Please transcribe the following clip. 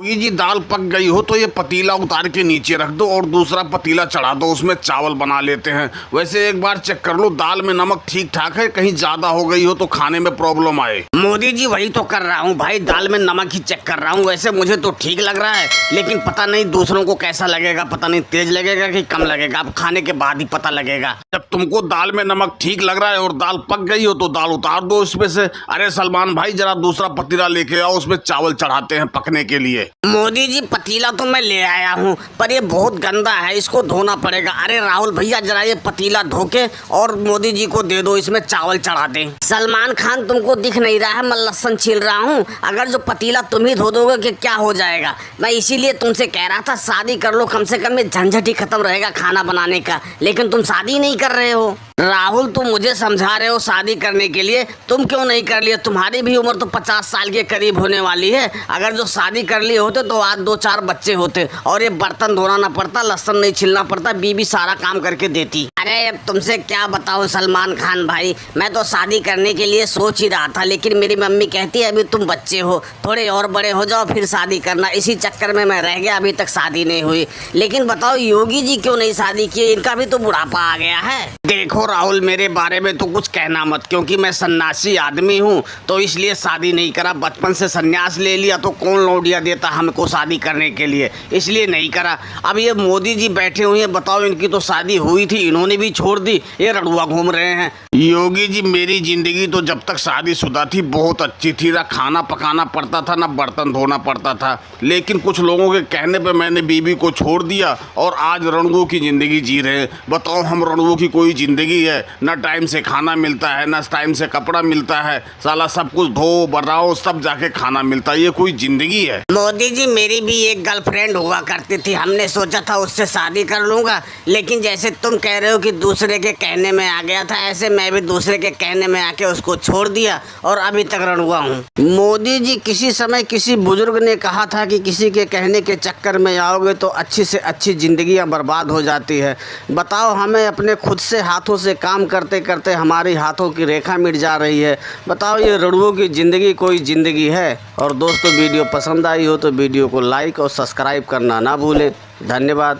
ये जी दाल पक गई हो तो ये पतीला उतार के नीचे रख दो और दूसरा पतीला चढ़ा दो, उसमें चावल बना लेते हैं। वैसे एक बार चेक कर लो दाल में नमक ठीक ठाक है, कहीं ज्यादा हो गई हो तो खाने में प्रॉब्लम आए। मोदी जी वही तो कर रहा हूँ भाई, दाल में नमक ही चेक कर रहा हूँ। वैसे मुझे तो ठीक लग रहा है, लेकिन पता नहीं दूसरों को कैसा लगेगा, पता नहीं तेज लगेगा कि कम लगेगा, अब खाने के बाद ही पता लगेगा। जब तुमको दाल में नमक ठीक लग रहा है और दाल पक गई हो तो दाल उतार दो उसमें से। अरे सलमान भाई जरा दूसरा पतीला लेके आओ, उसमें चावल चढ़ाते हैं पकने के लिए। मोदी जी पतीला तो मैं ले आया हूँ, पर ये बहुत गंदा है, इसको धोना पड़ेगा। अरे राहुल भैया जरा ये पतीला धो के और मोदी जी को दे दो, इसमें चावल चढ़ा दे। सलमान खान तुमको दिख नहीं रहा है, मैं लहसुन छील रहा हूँ। अगर जो पतीला तुम ही धो दोगे कि क्या हो जाएगा। मैं इसीलिए तुमसे कह रहा था शादी कर लो, कम से कम ये झंझट ही खत्म रहेगा खाना बनाने का, लेकिन तुम शादी नहीं कर रहे हो। राहुल तुम मुझे समझा रहे हो शादी करने के लिए, तुम क्यों नहीं कर लिए? तुम्हारी भी उम्र तो 50 साल के करीब होने वाली है। अगर जो शादी कर लिए होते तो आज 2-4 बच्चे होते और ये बर्तन धोना ना पड़ता, लहसुन नहीं छिलना पड़ता, बीबी सारा काम करके देती। अरे अब तुमसे क्या बताऊं सलमान खान भाई, मैं तो शादी करने के लिए सोच ही रहा था, लेकिन मेरी मम्मी कहती है अभी तुम बच्चे हो, थोड़े और बड़े हो जाओ फिर शादी करना। इसी चक्कर में मैं रह गया, अभी तक शादी नहीं हुई। लेकिन बताओ योगी जी क्यों नहीं शादी की? इनका भी तो बुढ़ापा आ गया है। देखो राहुल मेरे बारे में तो कुछ कहना मत, क्योंकि मैं सन्यासी आदमी हूँ तो इसलिए शादी नहीं करा। बचपन से सन्यास ले लिया तो कौन लौटिया देता हमको शादी करने के लिए, इसलिए नहीं करा। अब ये मोदी जी बैठे हुए हैं, बताओ इनकी तो शादी हुई थी, इन्होंने भी छोड़ दी, ये रड़ुआ घूम रहे हैं। योगी जी मेरी जिंदगी तो जब तक शादीशुदा थी बहुत अच्छी थी, ना खाना पकाना पड़ता था ना बर्तन धोना पड़ता था, लेकिन कुछ लोगों के कहने पे मैंने बीबी को छोड़ दिया और आज रणुओं की जिंदगी जी रहे हैं। बताओ हम रणुओं की कोई जिंदगी है? ना टाइम से खाना मिलता है, ना टाइम से कपड़ा मिलता है, साला सब कुछ धो बनाओ सब जाके खाना मिलता है, ये कोई जिंदगी है? मोदी जी मेरी भी एक गर्लफ्रेंड हुआ करती थी, हमने सोचा था उससे शादी कर लूंगा, लेकिन जैसे तुम कह रहे हो कि दूसरे के कहने में आ गया था, ऐसे मैं भी दूसरे के कहने में आके उसको छोड़ दिया और अभी तक रणुआ हूँ। मोदी जी किसी समय किसी बुजुर्ग ने कहा था कि किसी के कहने के चक्कर में आओगे तो अच्छी से अच्छी जिंदगियां बर्बाद हो जाती है। बताओ हमें अपने खुद से हाथों से काम करते करते हमारी हाथों की रेखा मिट जा रही है। बताओ ये रणुओं की ज़िंदगी कोई ज़िंदगी है? और दोस्तों वीडियो पसंद आई हो तो वीडियो को लाइक और सब्सक्राइब करना ना भूलें। धन्यवाद।